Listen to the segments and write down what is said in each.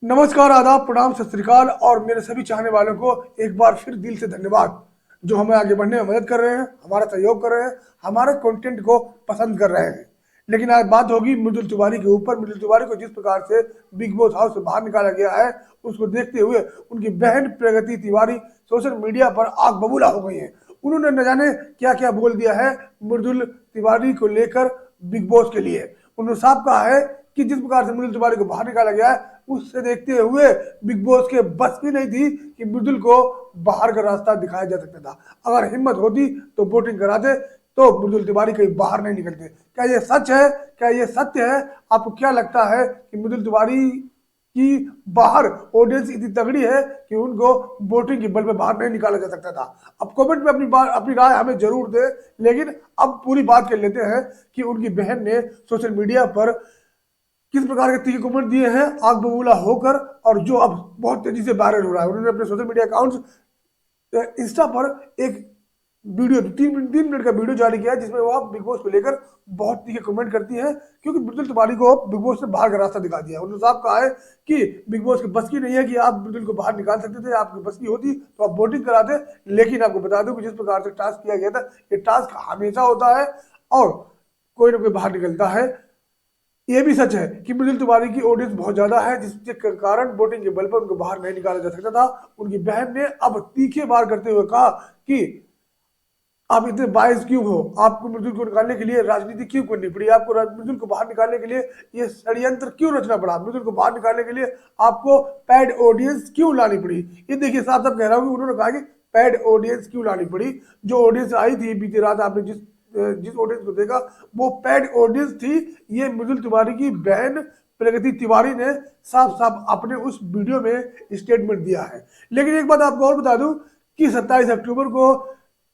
नमस्कार, आदाब, प्रणाम, सत श्री अकाल और मेरे सभी चाहने वालों को एक बार फिर दिल से धन्यवाद जो हमें आगे बढ़ने में मदद कर रहे हैं, हमारा सहयोग कर रहे हैं, हमारे कंटेंट को पसंद कर रहे हैं। लेकिन आज बात होगी मृदुल तिवारी के ऊपर। मृदुल तिवारी को जिस प्रकार से बिग बॉस हाउस से बाहर निकाला गया है, उसको देखते हुए उनकी बहन प्रगति तिवारी सोशल मीडिया पर आग बबूला हो गई है। उन्होंने न जाने क्या क्या बोल दिया है मृदुल तिवारी को लेकर बिग बॉस के लिए। उन्होंने साफ कहा है कि जिस प्रकार से मृदुल तिवारी को बाहर निकाला गया है, उससे देखते हुए बिग बॉस के बस की नहीं थी कि मृदुल को बाहर का रास्ता दिखाया जा सकता था। अगर हिम्मत होती तो वोटिंग कराते, तो मृदुल तिवारी कहीं बाहर नहीं निकलते। क्या ये सच है? क्या ये सत्य है? आपको क्या लगता है कि मृदुल तिवारी की बाहर ऑडियंस इतनी तगड़ी है कि उनको वोटिंग के बल पे बाहर नहीं निकाला जा सकता था? अब कमेंट में अपनी राय हमें जरूर दे। लेकिन अब पूरी बात कर लेते हैं कि उनकी बहन ने सोशल मीडिया पर किस प्रकार के तीखे कमेंट दिए हैं आग बबूला होकर, और जो अब बहुत तेजी से वायरल हो रहा है। उन्होंने अपने सोशल मीडिया अकाउंट इंस्टा पर एक वीडियो 3 मिनट का वीडियो जारी किया है, जिसमें वो बिग बॉस को लेकर बहुत तीखे कमेंट करती हैं, क्योंकि मृदुल तिवारी को बिग बॉस ने बाहर का रास्ता दिखा दिया है। उन्होंने साफ कहा है कि बिग बॉस के बस की नहीं है कि आप मृदुल को बाहर निकाल सकते थे। आपकी बस की होती तो आप वोटिंग कराते। लेकिन आपको बता दूं कि जिस प्रकार से टास्क किया गया था, ये टास्क हमेशा होता है और कोई ना कोई बाहर निकलता है। ये भी सच है कि मृदुल तिवारी की ऑडियंस बहुत ज्यादा है, जिसके कारण वोटिंग के बल पर उनको बाहर नहीं निकाला जा सकता था। उनकी बहन ने अब तीखे वार करते हुए कहा कि आप इतने बायस क्यों हो? आपको मृदुल को निकालने के लिए राजनीति क्यों करनी पड़ी? आपको मृदुल को बाहर निकालने के लिए ये षड्यंत्र क्यों रचना पड़ा? मृदुल को बाहर निकालने के लिए आपको पैड ऑडियंस क्यों लानी पड़ी? ये देखिए, साफ साफ कह रहा हूँ कि उन्होंने कहा कि पैड ऑडियंस क्यों लानी पड़ी। जो ऑडियंस आई थी बीती रात, आपने जिस जिस ऑडियंस को देखा, वो पैड ऑडियंस थी। ये मृदुल तिवारी की बहन प्रगति तिवारी ने साफ साफ अपने उस वीडियो में स्टेटमेंट दिया है। लेकिन एक बात आपको और बता दूं कि 27 अक्टूबर को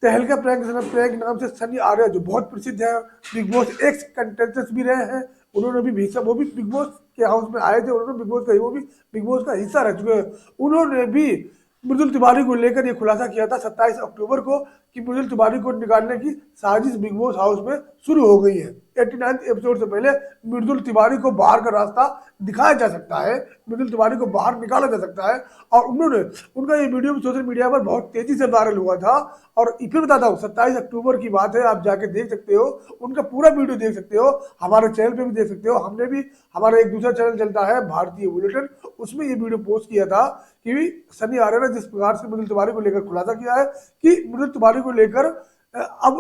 तहलका प्रैंक नाम से सनी आर्या, जो बहुत प्रसिद्ध है, बिग बॉस एक्स कंटेस्टेंट भी रहे हैं, उन्होंने भी वो भी बिग बॉस के हाउस में आए थे। उन्होंने बिग बॉस का हिस्सा रह चुके हैं। उन्होंने भी मृदुल तिवारी को लेकर यह खुलासा किया था 27 अक्टूबर को कि मृदुल तिवारी को निकालने की साजिश बिग बॉस हाउस में शुरू हो गई है। 89 एपिसोड से पहले मृदुल तिवारी को बाहर का रास्ता दिखाया जा सकता है, मृदुल तिवारी को बाहर निकाला जा सकता है। और उनका ये वीडियो भी सोशल मीडिया पर बहुत तेजी से वायरल हुआ था। और फिर बताता हूँ, 27 अक्टूबर की बात है, आप जाके देख सकते हो, उनका पूरा वीडियो देख सकते हो, हमारे चैनल पे भी देख सकते हो। हमने भी, हमारा एक दूसरा चैनल चलता है भारतीय बुलेटिन, उसमें ये वीडियो पोस्ट किया था कि सनी आर्या ने जिस प्रकार से मृदुल तिवारी को लेकर खुलासा किया है कि मृदुल तिवारी को लेकर अब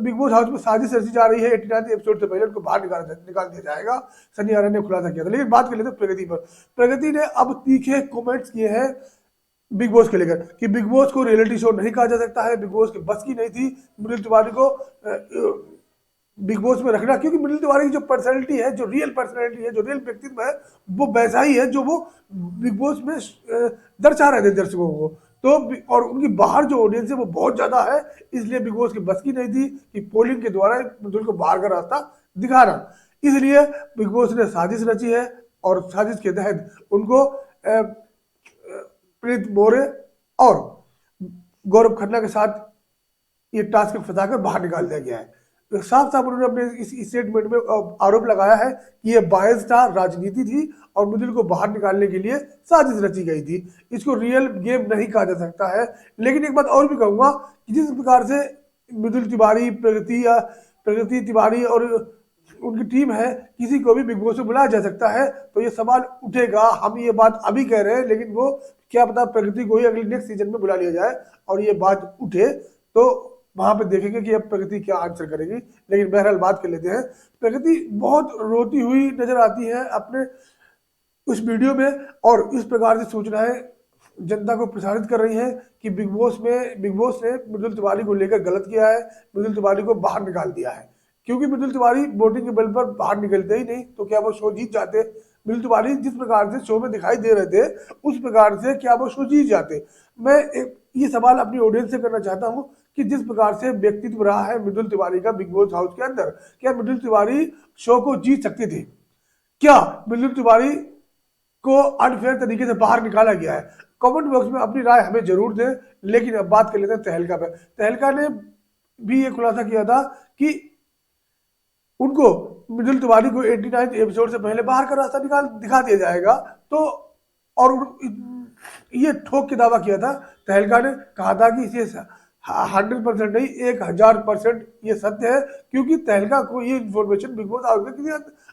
बिग बॉस हाउस में साजिश रची जा रही है। 89 एपिसोड से पहले उनको बाहर निकाल दिया जाएगा। सनी आर्या ने खुलासा किया था। लेकिन बात कर लेते हैं प्रगति पर। प्रगति ने अब तीखे कमेंट्स किए हैं बिग बॉस के लेकर कि बिग बॉस को रियलिटी शो नहीं कहा जा सकता है, बिग बॉस की बस की नहीं थी मृदुल तिवारी को बिग बॉस में रखना, क्योंकि मृदुल तिवारी की जो पर्सनैलिटी है, जो रियल पर्सनैलिटी है, जो रियल व्यक्तित्व है, वो वैसा ही है जो वो बिग बॉस में दर्शा रहे थे दर्शकों को। तो और उनकी बाहर जो ऑडियंस है वो बहुत ज्यादा है, इसलिए बिग बॉस की बस की नहीं थी कि पोलिंग के द्वारा मृदुल को बाहर का रास्ता दिखाना। इसलिए बिग बॉस ने साजिश रची है और साजिश के तहत उनको प्रीत मोरे और गौरव खन्ना के साथ ये टास्क फंसाकर बाहर निकाल दिया गया है। तो साफ साफ उन्होंने अपने इस स्टेटमेंट में आरोप लगाया है कि ये बायस था, राजनीति थी और मृदुल को बाहर निकालने के लिए साजिश रची गई थी। इसको रियल गेम नहीं कहा जा सकता है। लेकिन एक बात और भी कहूंगा कि जिस प्रकार से मृदुल तिवारी, प्रगति तिवारी और उनकी टीम है, किसी को भी बिग बॉस में बुलाया जा सकता है, तो ये सवाल उठेगा। हम ये बात अभी कह रहे हैं, लेकिन वो क्या पता प्रगति को ही अगले नेक्स्ट सीजन में बुला लिया जाए और ये बात उठे, तो वहां पे देखेंगे कि अब प्रगति क्या आंसर करेगी। लेकिन बहरहाल बात कर लेते हैं। प्रगति बहुत रोती हुई नजर आती है अपने उस वीडियो में, और इस प्रकार से सूचनाएं जनता को प्रसारित कर रही हैं कि बिग बॉस ने मृदुल तिवारी को लेकर गलत किया है, मृदुल तिवारी को बाहर निकाल दिया है। क्योंकि मृदुल तिवारी वोटिंग के बल पर बाहर निकलते ही नहीं, तो क्या वो शो जीत जाते? मृदुल तिवारी जिस प्रकार से शो में दिखाई दे रहे थे, उस प्रकार से क्या वो शो जीत जाते? मैं ये सवाल अपनी ऑडियंस से करना चाहता हूँ कि जिस प्रकार से व्यक्तित्व रहा है मृदुल तिवारी का बिग बॉस हाउस के अंदर, क्या मृदुल तिवारी शो को जीत सकते थे? क्या मृदुल तिवारी को अनफेयर तरीके से बाहर निकाला गया है? कमेंट बॉक्स में अपनी राय हमें जरूर दें। लेकिन अब बात कर लेते हैं तहलका पे। तहलका ने भी ये खुलासा किया था कि उनको मृदुल तिवारी को 89 एपिसोड से पहले बाहर का रास्ता दिखा दिया जाएगा। तो और ये ठोक के दावा किया था, तहलका ने कहा था कि इसे 100% नहीं 1000% ये सत्य है, क्योंकि तहलका को ये इन्फॉर्मेशन बिग बॉस हाउस के किसी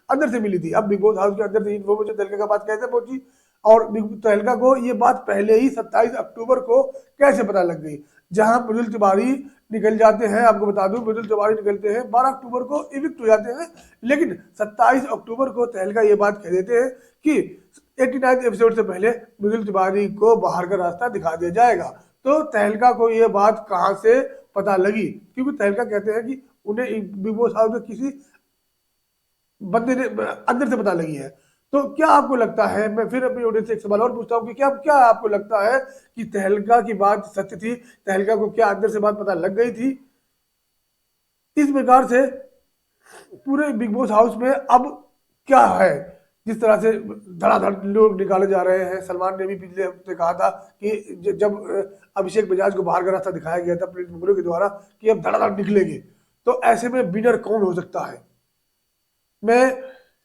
अंदर से मिली थी। अब बिग बॉस हाउस के अंदर से इन्फॉर्मेशन तहलका का पास कैसे पहुंची, और तहलका को ये बात पहले ही 27 अक्टूबर को कैसे पता लग गई, जहां मृदुल तिवारी निकल जाते हैं। आपको बता दूं, मृदुल तिवारी निकलते हैं 12 अक्टूबर को, इविक्ट हो जाते हैं, लेकिन 27 अक्टूबर को तहलका ये बात कह देते हैं कि 89 एपिसोड से पहले मृदुल तिवारी को बाहर का रास्ता दिखा दिया जाएगा। तो तहलका को ये बात कहां से पता लगी, क्योंकि तहलका कहते हैं कि उन्हें बिग बॉस हाउस में किसी बंदे ने अंदर से पता लगी है। तो क्या आपको लगता है, मैं फिर अपनी ऑडियंस से एक सवाल और पूछता हूँ कि क्या आपको लगता है कि तहलका की बात सत्य थी, तहलका को क्या अंदर से बात पता लग गई थी? इस प्रकार से पूरे बिग बॉस हाउस में अब क्या है, जिस तरह से धड़ाधड़ लोग निकाले जा रहे हैं। सलमान ने भी पिछले हफ्ते कहा था कि जब अभिषेक बजाज को बाहर का रास्ता दिखाया गया था प्रीत मुगलों के द्वारा कि अब धड़ाधड़ निकलेंगे, तो ऐसे में विनर कौन हो सकता है?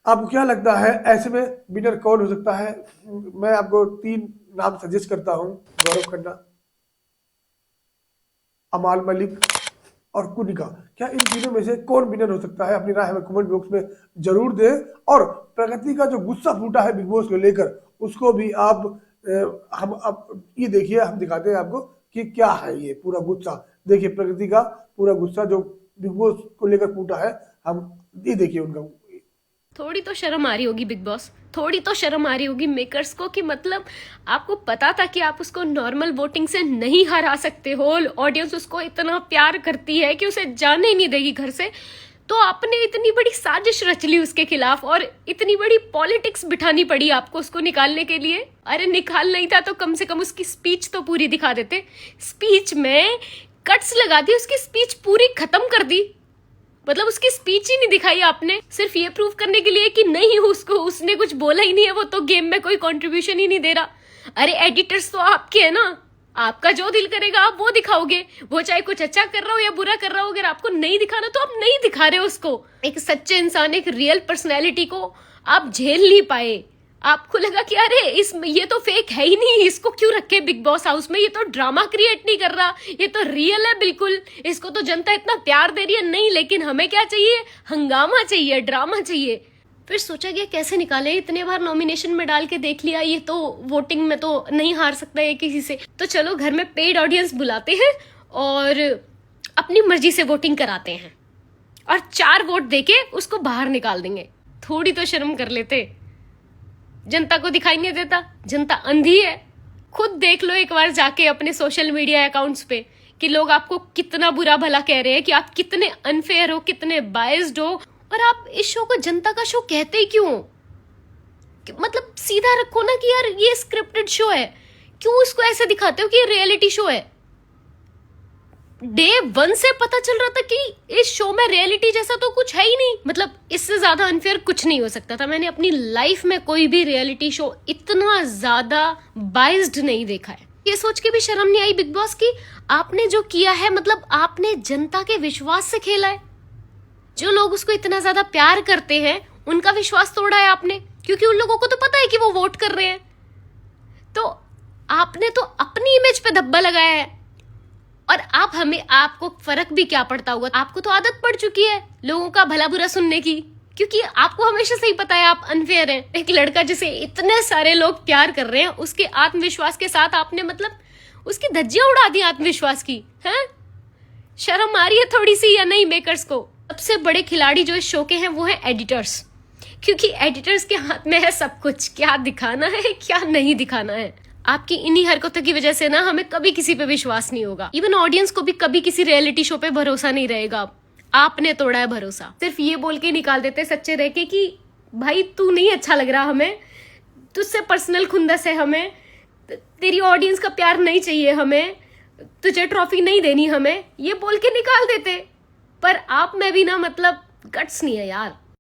आपको क्या लगता है ऐसे में विनर कौन हो सकता है? मैं आपको 3 नाम सजेस्ट करता हूं, गौरव खन्ना, अमाल मलिक और कुनिका। क्या इन तीनों में से कौन विनर हो सकता है? अपनी राय हमें कमेंट बॉक्स में जरूर दें। और प्रगति का जो गुस्सा फूटा है बिग बॉस को लेकर, उसको भी आप हम अब ये देखिए, हम दिखाते हैं आपको कि क्या है ये पूरा गुस्सा। देखिए प्रगति का पूरा गुस्सा जो बिग बॉस को लेकर फूटा है, हम ये देखिए उनका। थोड़ी तो शर्म आ रही होगी बिग बॉस, थोड़ी तो शर्म आ रही होगी मेकर्स को कि मतलब आपको पता था कि आप उसको नॉर्मल वोटिंग से नहीं हरा सकते हो, ऑडियंस उसको इतना प्यार करती है कि उसे जाने ही नहीं देगी घर से, तो आपने इतनी बड़ी साजिश रच ली उसके खिलाफ और इतनी बड़ी पॉलिटिक्स बिठानी पड़ी आपको उसको निकालने के लिए। अरे निकाल नहीं था तो कम से कम उसकी स्पीच तो पूरी दिखा देते। स्पीच में कट्स लगा दी, उसकी स्पीच पूरी खत्म कर दी, मतलब उसकी स्पीच ही नहीं दिखाई आपने, सिर्फ ये प्रूव करने के लिए कि नहीं उसको उसने कुछ बोला ही नहीं है, वो तो गेम में कोई कंट्रीब्यूशन ही नहीं दे रहा। अरे एडिटर्स तो आपके है ना, आपका जो दिल करेगा आप वो दिखाओगे, वो चाहे कुछ अच्छा कर रहा हो या बुरा कर रहा हो, अगर आपको नहीं दिखाना तो आप नहीं दिखा रहे हो उसको। एक सच्चे इंसान, एक रियल पर्सनैलिटी को आप झेल नहीं पाए। आपको लगा कि अरे ये तो फेक है ही नहीं, इसको क्यों रखे बिग बॉस हाउस में, ये तो ड्रामा क्रिएट नहीं कर रहा, ये तो रियल है बिल्कुल, इसको तो जनता इतना प्यार दे रही है। नहीं, लेकिन हमें क्या चाहिए? हंगामा चाहिए, ड्रामा चाहिए। फिर सोचा गया कैसे निकाले, इतने बार नॉमिनेशन में डाल के देख लिया, ये तो वोटिंग में तो नहीं हार सकता है किसी से, तो चलो घर में पेड ऑडियंस बुलाते हैं और अपनी मर्जी से वोटिंग कराते हैं और 4 वोट देके उसको बाहर निकाल देंगे। थोड़ी तो शर्म कर लेते। जनता को दिखाई नहीं देता, जनता अंधी है। खुद देख लो एक बार जाके अपने सोशल मीडिया अकाउंट्स पे कि लोग आपको कितना बुरा भला कह रहे हैं कि आप कितने अनफेयर हो, कितने बायस्ड हो, और आप इस शो को जनता का शो कहते ही क्यों? मतलब सीधा रखो ना कि यार ये स्क्रिप्टेड शो है, क्यों इसको ऐसे दिखाते हो कि ये रियलिटी शो है? डे 1 से पता चल रहा था कि इस शो में रियलिटी जैसा तो कुछ है ही नहीं, मतलब इससे ज्यादा अनफेयर कुछ नहीं हो सकता था। मैंने अपनी लाइफ में कोई भी रियलिटी शो इतना ज्यादा बाइज्ड नहीं देखा है। ये सोच के भी शर्म नहीं आई बिग बॉस की आपने जो किया है, मतलब आपने जनता के विश्वास से खेला है। जो लोग उसको इतना ज्यादा प्यार करते हैं उनका विश्वास तोड़ा है आपने, क्योंकि उन लोगों को तो पता है कि वो वोट कर रहे हैं। तो आपने तो अपनी इमेज पे धब्बा लगाया है। और आपको फर्क भी क्या पड़ता होगा, आपको तो आदत पड़ चुकी है लोगों का भला बुरा सुनने की, क्योंकि आपको हमेशा से ही पता है आप अनफेयर हैं। एक लड़का जिसे इतने सारे लोग प्यार कर रहे हैं, उसके आत्मविश्वास के साथ आपने मतलब उसकी धज्जियां उड़ा दी आत्मविश्वास की। हैं, शर्म आ रही है थोड़ी सी या नहीं मेकर्स को? सबसे बड़े खिलाड़ी जो इस शो के हैं वो है एडिटर्स, क्योंकि एडिटर्स के हाथ में है सब कुछ, क्या दिखाना है क्या नहीं दिखाना है। आपकी इन्हीं हरकतों की वजह से ना हमें कभी किसी पे विश्वास नहीं होगा, इवन ऑडियंस को भी कभी किसी रियलिटी शो पे भरोसा नहीं रहेगा। आपने तोड़ा है भरोसा, सिर्फ ये बोल के निकाल देते सच्चे रह के कि भाई तू नहीं अच्छा लग रहा, हमें तुझसे पर्सनल खुंदस है, हमें तेरी ऑडियंस का प्यार नहीं चाहिए, हमें तुझे ट्रॉफी नहीं देनी, हमें ये बोल के निकाल देते। पर आप में भी ना मतलब गट्स नहीं है यार।